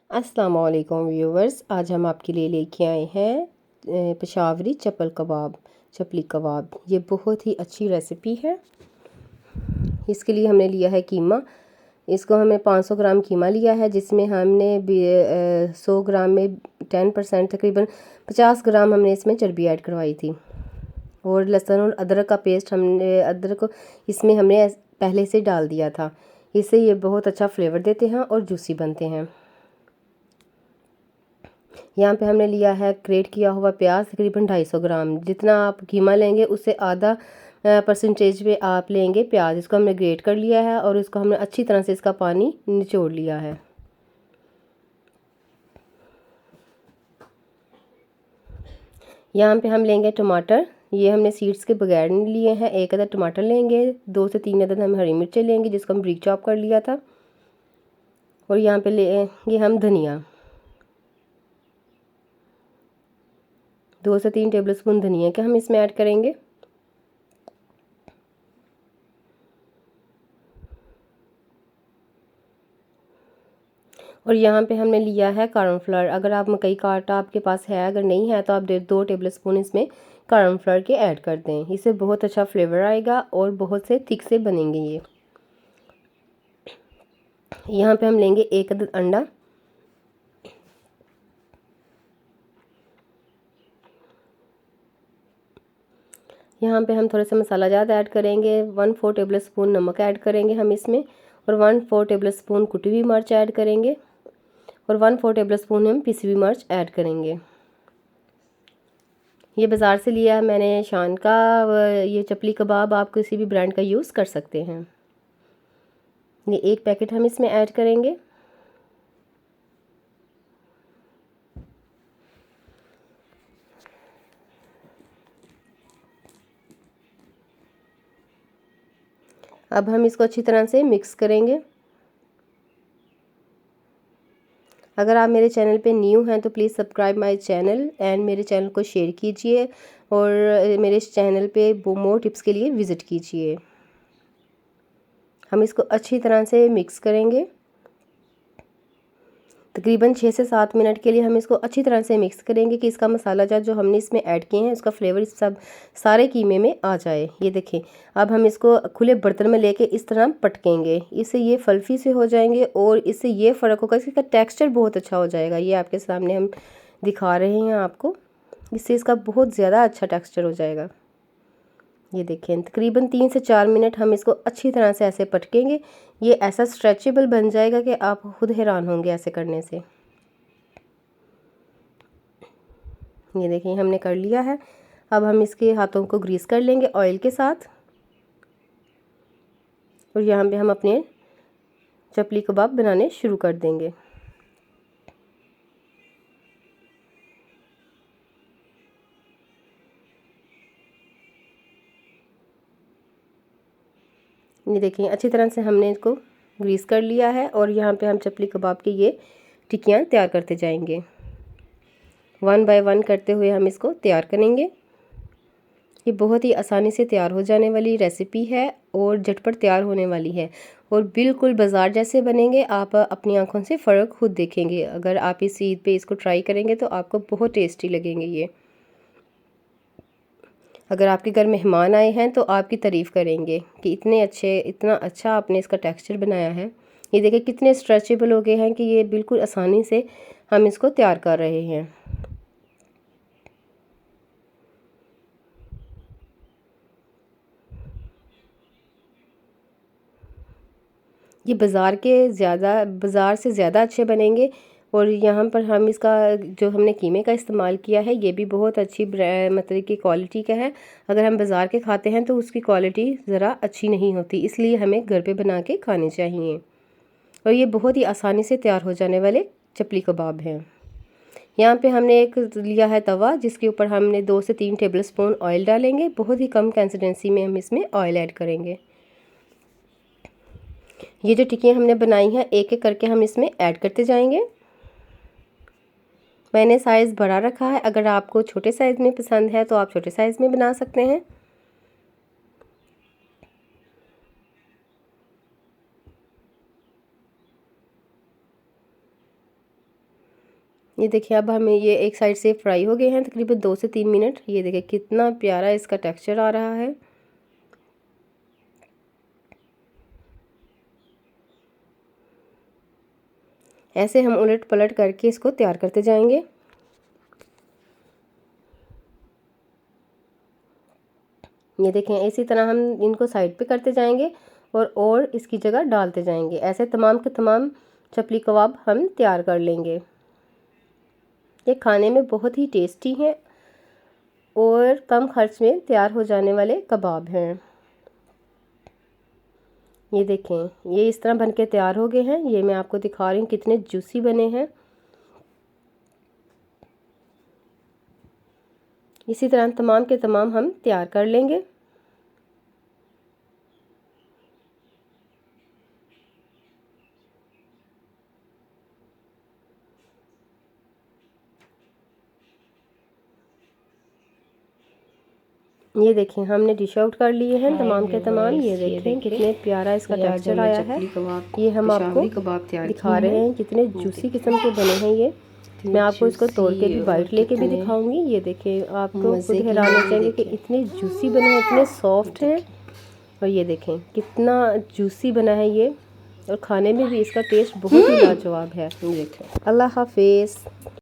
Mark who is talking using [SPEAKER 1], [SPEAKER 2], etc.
[SPEAKER 1] अस्सलाम वालेकुम व्यूवर्स, आज हम आपके लिए लेके आए हैं पेशावरी चपली कबाब। ये बहुत ही अच्छी रेसिपी है। इसके लिए हमने लिया है कीमा। इसको हमें 500 ग्राम कीमा लिया है, जिसमें हमने 100 ग्राम में 10% तकरीबन 50 ग्राम हमने इसमें चर्बी ऐड करवाई थी। और लहसुन और अदरक का पेस्ट अदरक को इसमें हमने पहले से डाल दिया था। इससे ये बहुत अच्छा फ्लेवर देते हैं और जूसी बनते हैं। यहाँ पे हमने लिया है ग्रेट किया हुआ प्याज तकरीबन 250 ग्राम। जितना आप कीमा लेंगे उससे आधा परसेंटेज पे आप लेंगे प्याज। इसको हमने ग्रेट कर लिया है और इसको हमने अच्छी तरह से इसका पानी निचोड़ लिया है। यहाँ पे हम लेंगे टमाटर। ये हमने सीड्स के बगैर नहीं लिए हैं। 1 अदद टमाटर लेंगे। 2 से 3 अदद हम हरी मिर्चें लेंगे, जिसको हम ब्रीक चॉप कर लिया था। और यहाँ पे लेंगे हम धनिया, 2 से 3 टेबल स्पून धनिया के हम इसमें ऐड करेंगे। और यहाँ पे हमने लिया है कॉर्नफ्लोर। अगर आप मकई का आटा आपके पास है, अगर नहीं है तो आप 2 टेबल स्पून इसमें कॉर्नफ्लोर के ऐड कर दें। इससे बहुत अच्छा फ्लेवर आएगा और बहुत से थिक से बनेंगे ये। यहाँ पे हम लेंगे 1 अदद अंडा। यहाँ पे हम थोड़ा सा मसाला ज़्यादा ऐड करेंगे। 1/4 टेबल स्पून नमक ऐड करेंगे हम इसमें। और 1/4 टेबल स्पून कुटी हुई मिर्च ऐड करेंगे। और 1/4 टेबल स्पून हम पिसी हुई मिर्च ऐड करेंगे। ये बाज़ार से लिया है मैंने शान का। ये चपली कबाब आप किसी भी ब्रांड का यूज़ कर सकते हैं। ये 1 पैकेट हम इसमें ऐड करेंगे। अब हम इसको अच्छी तरह से मिक्स करेंगे। अगर आप मेरे चैनल पे न्यू हैं तो please subscribe my channel and मेरे चैनल को शेयर कीजिए और मेरे इस चैनल पे मोर टिप्स के लिए विज़िट कीजिए। हम इसको अच्छी तरह से मिक्स करेंगे। तकरीबन 6 से 7 मिनट के लिए हम इसको अच्छी तरह से मिक्स करेंगे कि इसका मसाला जो हमने इसमें ऐड किए हैं उसका फ्लेवर सब सारे कीमे में आ जाए। ये देखें, अब हम इसको खुले बर्तन में लेके इस तरह पटकेंगे। इससे ये फल्फी से हो जाएंगे और इससे ये फ़र्क होगा, इसका टेक्स्चर बहुत अच्छा हो जाएगा। ये आपके सामने हम दिखा रहे हैं आपको। इससे इसका बहुत ज़्यादा अच्छा टेक्स्चर हो जाएगा। ये देखें, तकरीबन 3 से 4 मिनट हम इसको अच्छी तरह से ऐसे पटकेंगे। ये ऐसा स्ट्रेचेबल बन जाएगा कि आप खुद हैरान होंगे ऐसे करने से। ये देखिए, हमने कर लिया है। अब हम इसके हाथों को ग्रीस कर लेंगे ऑयल के साथ। और यहाँ पे हम अपने चपली कबाब बनाने शुरू कर देंगे। ये देखिए, अच्छी तरह से हमने इसको ग्रीस कर लिया है। और यहाँ पे हम चपली कबाब की ये टिक्कियाँ तैयार करते जाएंगे। 1 बाय 1 करते हुए हम इसको तैयार करेंगे। ये बहुत ही आसानी से तैयार हो जाने वाली रेसिपी है और झटपट तैयार होने वाली है और बिल्कुल बाज़ार जैसे बनेंगे। आप अपनी आंखों से फ़र्क खुद देखेंगे। अगर आप इस ईद पे इसको ट्राई करेंगे तो आपको बहुत टेस्टी लगेंगे ये। अगर आपके घर मेहमान आए हैं तो आपकी तारीफ़ करेंगे कि इतना अच्छा आपने इसका टेक्सचर बनाया है। ये देखिए कितने स्ट्रेचेबल हो गए हैं कि ये बिल्कुल आसानी से हम इसको तैयार कर रहे हैं। ये बाज़ार से ज़्यादा अच्छे बनेंगे। और यहाँ पर हम इसका जो हमने कीमे का इस्तेमाल किया है ये भी बहुत अच्छी मतलब की क्वालिटी का है। अगर हम बाज़ार के खाते हैं तो उसकी क्वालिटी ज़रा अच्छी नहीं होती, इसलिए हमें घर पे बना के खाने चाहिए। और ये बहुत ही आसानी से तैयार हो जाने वाले चपली कबाब हैं। यहाँ पे हमने एक लिया है तवा, जिसके ऊपर हमने 2 से 3 टेबल स्पून ऑयल डालेंगे। बहुत ही कम कंसिस्टेंसी में हम इसमें ऑयल ऐड करेंगे। ये जो टिक्कियाँ हमने बनाई हैं एक एक करके हम इसमें ऐड करते जाएंगे। मैंने साइज़ बड़ा रखा है। अगर आपको छोटे साइज़ में पसंद है तो आप छोटे साइज़ में बना सकते हैं। ये देखिए अब हमें ये एक साइड से फ्राई हो गए हैं तकरीबन 2 से 3 मिनट। ये देखिए कितना प्यारा इसका टेक्सचर आ रहा है। ऐसे हम उलट पलट करके इसको तैयार करते जाएंगे। ये देखें इसी तरह हम इनको साइड पे करते जाएंगे और इसकी जगह डालते जाएंगे। ऐसे तमाम के तमाम चपली कबाब हम तैयार कर लेंगे। ये खाने में बहुत ही टेस्टी हैं और कम खर्च में तैयार हो जाने वाले कबाब हैं। ये देखें ये इस तरह बनके तैयार हो गए हैं। ये मैं आपको दिखा रही हूँ कितने जूसी बने हैं। इसी तरह तमाम के तमाम हम तैयार कर लेंगे। ये देखें हमने डिश आउट कर लिए हैं तमाम के तमाम। ये देखें कितने प्यारा इसका टेक्सचर आया है। ये हम आपको दिखा रहे हैं कितने जूसी किस्म के बने हैं। ये मैं आपको इसको तोड़ के भी बाइट लेके भी दिखाऊंगी। ये देखें आपको खुद हैरान हो जाएंगे कि इतने जूसी बने हैं, इतने सॉफ्ट हैं। और ये देखें कितना जूसी बना है ये और खाने में भी इसका टेस्ट बहुत ही लाजवाब है। देखें। अल्लाह हाफिज़।